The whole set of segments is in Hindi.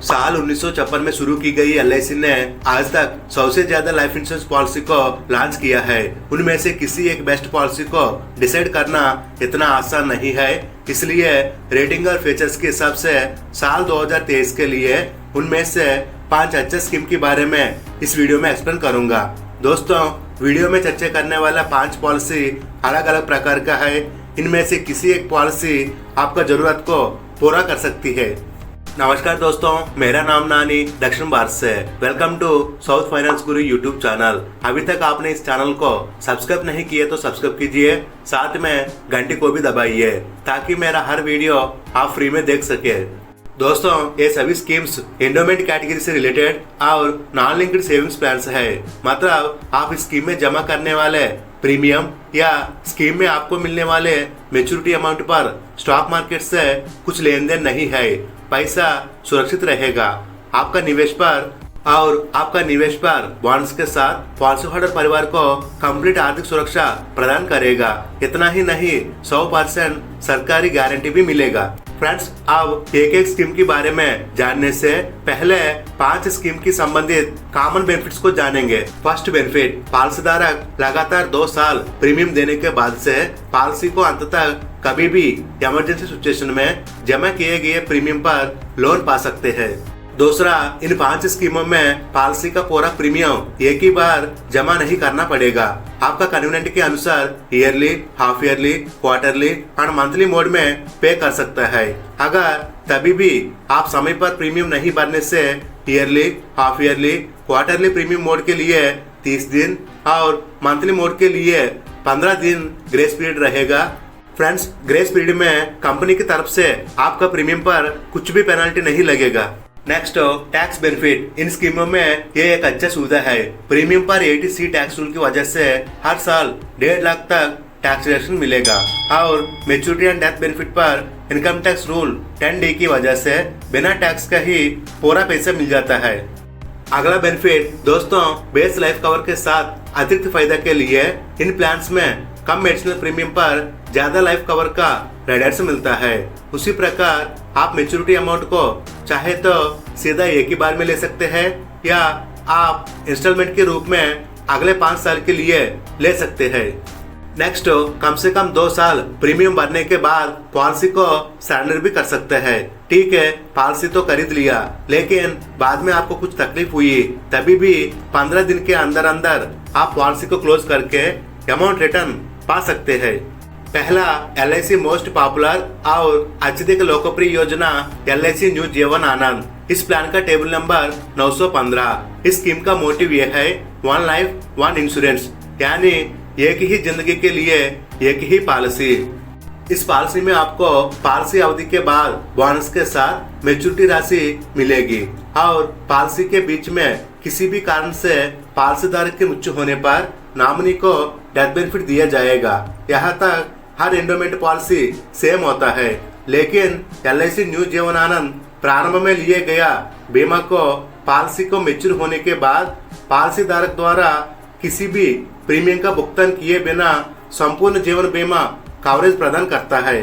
साल 1956 में शुरू की गई LIC ने आज तक 100 से ज्यादा लाइफ इंश्योरेंस पॉलिसी को लॉन्च किया है। उनमें से किसी एक बेस्ट पॉलिसी को डिसाइड करना इतना आसान नहीं है, इसलिए रेटिंग और फीचर्स के हिसाब से साल 2023 के लिए उनमें से 5 अच्छे स्कीम के बारे में इस वीडियो में एक्सप्लेन करूंगा। दोस्तों, वीडियो में चर्चा करने वाला 5 पॉलिसी अलग अलग प्रकार का है। इनमें से किसी एक पॉलिसी आपका जरूरत को पूरा कर सकती है। नमस्कार दोस्तों, मेरा नाम नानी दक्षिण भारत से। Welcome to south finance Guru YouTube channel. अभी तक आपने इस चैनल को सब्सक्राइब नहीं किए तो सब्सक्राइब कीजिए, साथ में घंटी को भी दबाइए ताकि मेरा हर वीडियो आप फ्री में देख सके। दोस्तों, ये सभी स्कीम्स एंडोमेंट कैटेगरी से रिलेटेड और नॉन लिंक्ड सेविंग्स प्लान्स है। मतलब आप इस स्कीम में जमा करने वाले प्रीमियम या स्कीम में आपको मिलने वाले मेच्योरिटी अमाउंट पर स्टॉक मार्केट से कुछ लेन देन नहीं है। पैसा सुरक्षित रहेगा आपका निवेश पर बॉन्ड्स के साथ पॉलिसी होल्डर परिवार को कंप्लीट आर्थिक सुरक्षा प्रदान करेगा। इतना ही नहीं, 100% सरकारी गारंटी भी मिलेगा। फ्रेंड्स, अब एक स्कीम के बारे में जानने से पहले 5 स्कीम की संबंधित कॉमन बेनिफिट्स को जानेंगे। फर्स्ट बेनिफिट, पॉलिसी धारक लगातार 2 साल प्रीमियम देने के बाद से पॉलिसी को अंततः कभी भी इमरजेंसी सिचुएशन में जमा किए गए प्रीमियम पर लोन पा सकते हैं। दूसरा, इन 5 स्कीमों में पॉलिसी का पूरा प्रीमियम एक ही बार जमा नहीं करना पड़ेगा। आपका कन्वीनियंट के अनुसार ईयरली, हाफ ईयरली, क्वार्टरली और मंथली मोड में पे कर सकता है। अगर तभी भी आप समय पर प्रीमियम नहीं भरने से yearly, half yearly, quarterly premium mode के लिए 30 दिन और मंथली मोड के लिए 15 दिन ग्रेस पीरियड रहेगा। फ्रेंड्स, ग्रेस पीरियड में कंपनी की तरफ से आपका प्रीमियम पर कुछ भी पेनल्टी नहीं लगेगा। Next, tax benefit. इन स्कीमों में ये एक अच्छा सुविधा है। प्रीमियम पर 80C टैक्स रूल की वजह से हर साल 1.5 लाख तक टैक्स रिडक्शन मिलेगा और मैच्योरिटी एंड डेथ बेनिफिट पर इनकम टैक्स रूल 10D की वजह से बिना टैक्स का ही पूरा पैसा मिल जाता है। अगला बेनिफिट दोस्तों, बेस लाइफ कवर के साथ अतिरिक्त फायदा के लिए इन प्लान्स में कम मेडिसिनल प्रीमियम पर ज्यादा लाइफ कवर का राइडर्स मिलता है। उसी प्रकार आप मेच्योरिटी अमाउंट को चाहे तो सीधा एक ही बार में ले सकते हैं या आप इंस्टॉलमेंट के रूप में अगले 5 साल के लिए ले सकते हैं। नेक्स्ट, कम से कम 2 साल प्रीमियम भरने के बाद पॉलिसी को सरेंडर भी कर सकते हैं। ठीक है, पॉलिसी तो खरीद लिया लेकिन बाद में आपको कुछ तकलीफ हुई, तभी भी 15 दिन के अंदर अंदर आप पॉलिसी को क्लोज करके अमाउंट रिटर्न पा सकते हैं। पहला, LIC मोस्ट पॉपुलर और अत्यधिक लोकप्रिय योजना LIC न्यू जीवन आनंद। इस प्लान का टेबल नंबर 915। इस स्कीम का मोटिव यह है 1 लाइफ 1 इंश्योरेंस, यानी एक ही जिंदगी के लिए एक ही पॉलिसी। इस पॉलिसी में आपको पॉलिसी अवधि के बाद बोनस के साथ मैच्योरिटी राशि मिलेगी और पॉलिसी के बीच में किसी भी कारण से पॉलिसी धारक की मृत्यु होने पर नॉमिनी को डेथ बेनिफिट दिया जाएगा। यहाँ तक हर एंडोमेंट पॉलिसी सेम होता है, लेकिन LIC न्यू जीवन आनंद प्रारंभ में लिए गया बीमा को पॉलिसी को मैच्योर होने के बाद पॉलिसी धारक द्वारा किसी भी प्रीमियम का भुगतान किए बिना संपूर्ण जीवन बीमा कवरेज प्रदान करता है।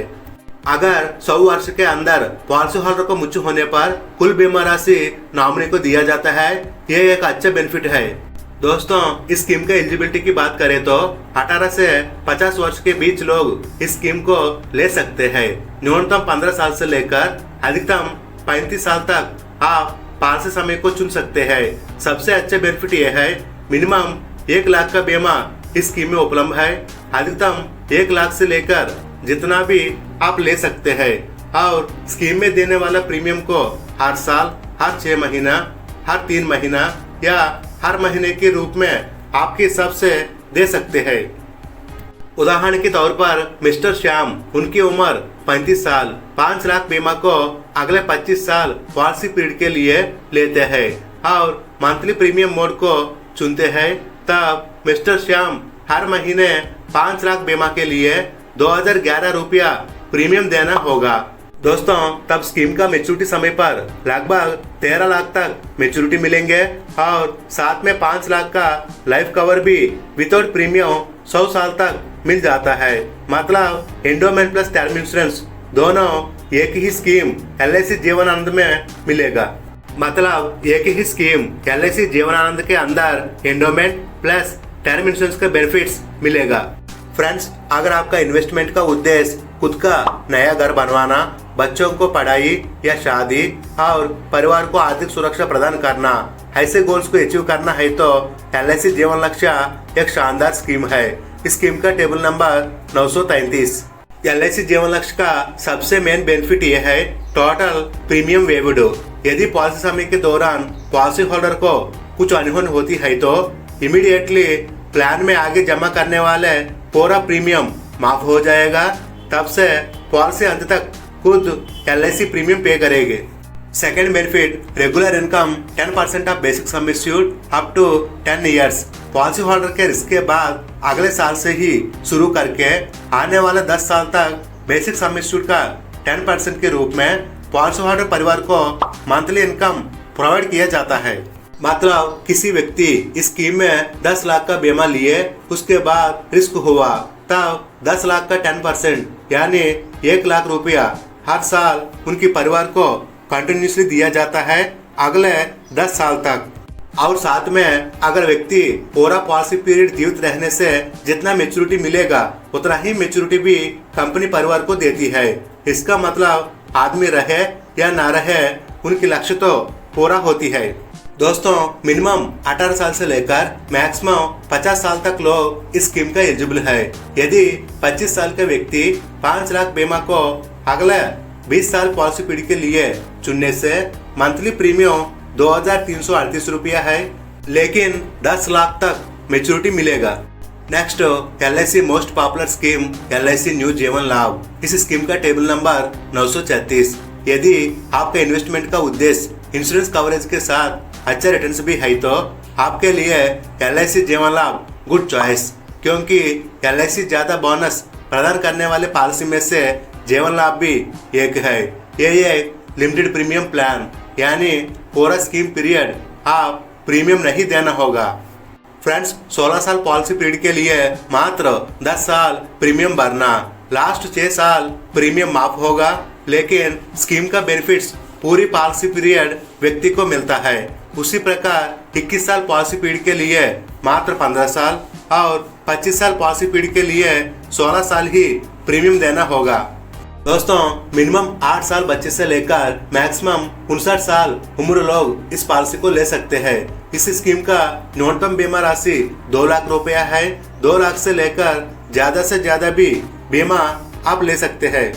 अगर 100 वर्ष के अंदर पॉलिसी होल्डर को मृत्यु होने पर कुल बीमा राशि नॉमिनी को दिया जाता है। यह एक अच्छा बेनिफिट है। दोस्तों, इस स्कीम के एलिजिबिलिटी की बात करें तो 18 से 50 वर्ष के बीच लोग इस स्कीम को ले सकते हैं। न्यूनतम 15 साल से लेकर अधिकतम 35 साल तक आप पॉलिसी समय को चुन सकते हैं। सबसे अच्छा बेनिफिट यह है मिनिमम 1 लाख का बीमा इस स्कीम में उपलब्ध है। अधिकतम 1 लाख से लेकर जितना भी आप ले सकते हैं और स्कीम में देने वाला प्रीमियम को हर साल, हर 6 महीना, हर 3 महीना या हर महीने के रूप में आपके हिसाब से दे सकते हैं। उदाहरण के तौर पर मिस्टर श्याम, उनकी उम्र 35 साल, 5 लाख बीमा को अगले 25 साल पॉलिसी पीरियड के लिए लेते हैं और मंथली प्रीमियम मोड को चुनते हैं। तब मिस्टर श्याम हर महीने 5 लाख बीमा के लिए 2011 रुपया प्रीमियम देना होगा। दोस्तों, तब स्कीम का मैच्योरिटी समय पर लगभग 13 लाख तक मैच्योरिटी मिलेंगे और साथ में 5 लाख का लाइफ कवर भी विदाउट प्रीमियम 100 साल तक मिल जाता है। मतलब एंडोमेंट प्लस टर्म इंश्योरेंस दोनों एक ही स्कीम LIC जीवन आनंद में मिलेगा। मतलब एक ही स्कीम LIC जीवन आनंद के अंदर एंडोमेंट प्लस टर्म इंश्योरेंस के बेनिफिट्स मिलेगा। फ्रेंड्स, अगर आपका इन्वेस्टमेंट का उद्देश्य खुद का नया घर बनवाना, बच्चों को पढ़ाई या शादी और परिवार को आर्थिक सुरक्षा प्रदान करना, ऐसे गोल्स को अचीव करना है तो LIC जीवन लक्ष्य एक शानदार स्कीम है। इस स्कीम का टेबल नंबर 933। LIC जीवन लक्ष्य का सबसे मेन बेनिफिट यह है टोटल प्रीमियम वेव्ड। यदि पॉलिसी समय के दौरान पॉलिसी होल्डर को कुछ अनहोनी होती है तो इमीडिएटली प्लान में आगे जमा करने वाले पूरा प्रीमियम माफ हो जाएगा। तब से पॉलिसी अंत तक खुद LIC प्रीमियम पे करेगी। Second benefit, regular income 10% of basic sum assured up to 10 years. Policy holder के रिस्क के बाद अगले साल से ही शुरू करके आने वाले 10 साल तक बेसिक सम एश्योर्ड का 10% के रूप में पॉलिसी होल्डर परिवार को मंथली इनकम प्रोवाइड किया जाता है। मतलब किसी व्यक्ति इस स्कीम में 10 लाख का बीमा लिए, उसके बाद रिस्क हुआ, तब 10 लाख का 10% यानी 1 लाख रुपया हर साल उनके परिवार को कंटिन्यूसली दिया जाता है अगले 10 साल तक। और साथ में अगर व्यक्ति पूरा पॉलिसी पीरियड जीवित रहने से जितना मेच्योरिटी मिलेगा उतना ही मेच्योरिटी भी कंपनी परिवार को देती है। इसका मतलब आदमी रहे या ना रहे उनकी लक्ष्य तो पूरा होती है। दोस्तों, मिनिमम 18 साल से लेकर मैक्सिमम 50 साल तक लोग इस स्कीम का एलिजिबल है। यदि 25 साल का व्यक्ति 5 लाख बीमा को अगले 20 साल पॉलिसी पीरियड के लिए चुनने से मंथली प्रीमियम 2338 रुपया है, लेकिन 10 लाख तक मेच्योरिटी मिलेगा। Next, LIC most popular scheme LIC new जीवन लाभ। इस स्कीम का टेबल नंबर 936। यदि आपका इन्वेस्टमेंट का उद्देश्य इंश्योरेंस कवरेज के साथ अच्छा रिटर्न्स भी है तो आपके लिए LIC जीवन लाभ गुड चॉइस, क्योंकि LIC ज्यादा बोनस प्रदान करने वाले पॉलिसी में से जीवन लाभ भी एक है। ये एक लिमिटेड प्रीमियम प्लान, यानी पूरा स्कीम पीरियड आप प्रीमियम नहीं देना होगा। फ्रेंड्स, 16 साल पॉलिसी पीरियड के लिए मात्र 10 साल प्रीमियम भरना, लास्ट 6 साल प्रीमियम माफ होगा, लेकिन स्कीम का बेनिफिट्स पूरी पॉलिसी पीरियड व्यक्ति को मिलता है। उसी प्रकार 21 साल पॉलिसी पीरियड के लिए मात्र 15 साल और 25 साल पॉलिसी पीरियड के लिए 16 साल ही प्रीमियम देना होगा। दोस्तों, मिनिमम 8 साल बच्चे से लेकर मैक्सिमम 59 साल उम्र लोग इस पॉलिसी को ले सकते हैं। इस स्कीम का न्यूनतम बीमा राशि 2 लाख रुपया है। 2 लाख से लेकर ज्यादा से ज्यादा भी बीमा आप ले सकते हैं।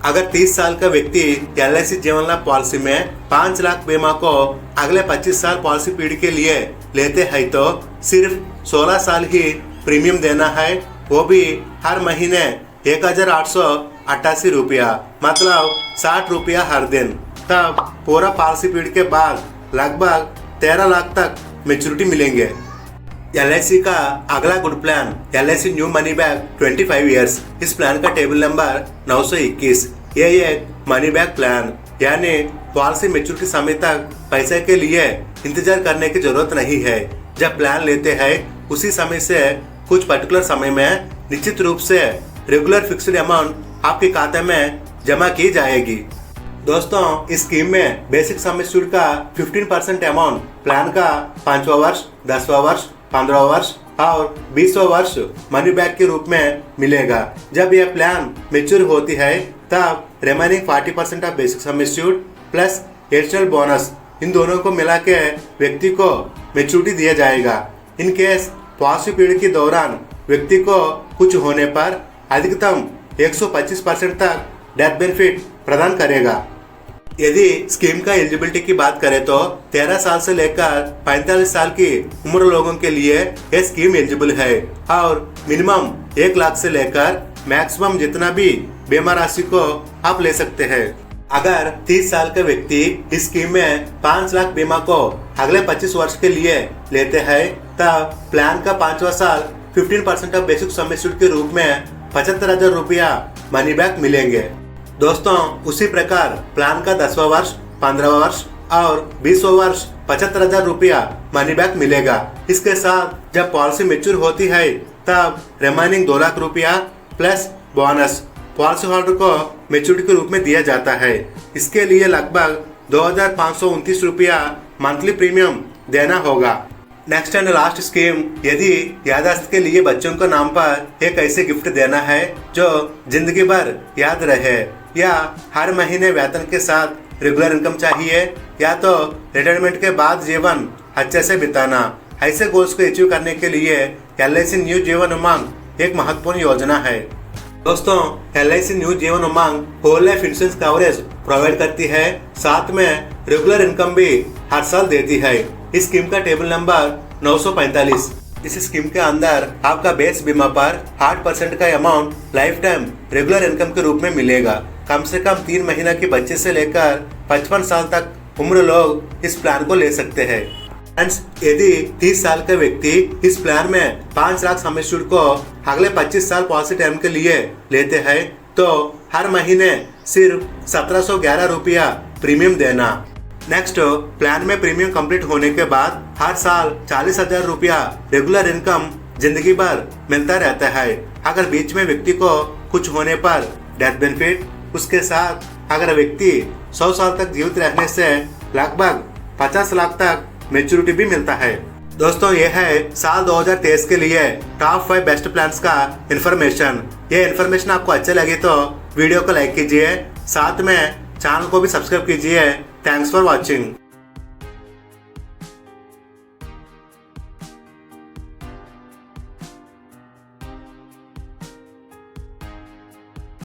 अगर 30 साल का व्यक्ति LIC जीवन लाभ पॉलिसी में 5 लाख बीमा को अगले 25 साल पॉलिसी पीरियड के लिए लेते हैं तो सिर्फ 16 साल ही प्रीमियम देना है, वो भी हर महीने 1888 रुपया, मतलब 60 रुपया हर दिन। तब पूरा पॉलिसी पीरियड के बाद लगभग 13 लाख तक मेच्योरिटी मिलेंगे। LIC का अगला good plan LIC new money back 25 years. इस प्लान का टेबल नंबर 921। ये एक मनी बैक प्लान, यानी पॉलिसी मेच्योरिटी समय तक पैसे के लिए इंतजार करने की जरूरत नहीं है। जब प्लान लेते हैं उसी समय से कुछ पर्टिकुलर समय में निश्चित रूप से रेगुलर फिक्स्ड अमाउंट आपके खाते में जमा की जाएगी। दोस्तों, इस स्कीम में बेसिक सम एश्योर्ड का 15% अमाउंट प्लान का 5वां वर्ष, 10वां वर्ष, 15वां वर्ष और 20वां वर्ष मनी बैक के रूप में मिलेगा। जब यह प्लान मेच्योर होती है तब remaining 40% of basic sum assured plus additional bonus, इन दोनों को मिला के व्यक्ति को मेच्योरिटी दिया जाएगा। इन केस पॉलिसी पीरियड के दौरान व्यक्ति को कुछ होने पर अधिकतम 125% तक डेथ बेनिफिट प्रदान करेगा। यदि स्कीम का एलिजिबिलिटी की बात करें तो 13 साल से लेकर 45 साल की उम्र लोगों के लिए यह स्कीम एलिजिबल है और मिनिमम 1 लाख से लेकर मैक्सिमम जितना भी बीमा राशि को आप ले सकते हैं। अगर 30 साल का व्यक्ति इस स्कीम में 5 लाख बीमा को अगले 25 वर्ष के लिए लेते हैं तब प्लान का 5वां साल 15% ऑफ बेसिक सम एश्योर्ड के रूप में 75,000 रुपया मनी बैक मिलेंगे। दोस्तों, उसी प्रकार प्लान का 10वां वर्ष, 15वां वर्ष और 20वां वर्ष 75,000 रुपया मनी बैक मिलेगा। इसके साथ जब पॉलिसी मेच्योर होती है तब रिमेनिंग 2 लाख रुपया प्लस बोनस पॉलिसी होल्डर को मेच्योरिटी के रूप में दिया जाता है। इसके लिए लगभग 2,529 रुपया मंथली प्रीमियम देना होगा। नेक्स्ट एंड लास्ट स्कीम, यदि याददाश्त के लिए बच्चों को नाम पर एक ऐसे गिफ्ट देना है जो जिंदगी भर याद रहे, या हर महीने वेतन के साथ रेगुलर इनकम चाहिए, या तो रिटायरमेंट के बाद जीवन अच्छे से बिताना, ऐसे गोल्स को अचीव करने के लिए LIC न्यू जीवन उमंग एक महत्वपूर्ण योजना है। दोस्तों, LIC new Jeevan Umang whole life insurance coverage provide करती है, साथ में रेगुलर इनकम भी हर साल देती है। इस स्कीम का टेबल नंबर 945। इस स्कीम के अंदर आपका बेस बीमा पर 8% का amount life time regular income के रूप में मिलेगा। कम से कम 3 महीना के बच्चे से लेकर 55 साल तक उम्र लोग इस प्लान को ले सकते हैं। फ्रेंड्स, यदि 30 साल का व्यक्ति इस प्लान में 5 लाख सम एश्योर्ड को अगले 25 साल पॉलिसी टाइम के लिए लेते हैं तो हर महीने सिर्फ 1711 रुपया प्रीमियम देना। नेक्स्ट, प्लान में प्रीमियम कंप्लीट होने के बाद हर साल 40,000 रुपया रेगुलर इनकम जिंदगी भर मिलता रहता है। अगर बीच में व्यक्ति को कुछ होने पर डेथ बेनिफिट, उसके साथ अगर व्यक्ति 100 साल तक जीवित रहने से लगभग 50 लाख तक मैच्योरिटी भी मिलता है। दोस्तों, ये है साल 2023 के लिए टॉप 5 बेस्ट प्लान्स का इन्फॉर्मेशन। ये इन्फॉर्मेशन आपको अच्छा लगे तो वीडियो को लाइक कीजिए, साथ में चैनल को भी सब्सक्राइब कीजिए। Thanks for watching.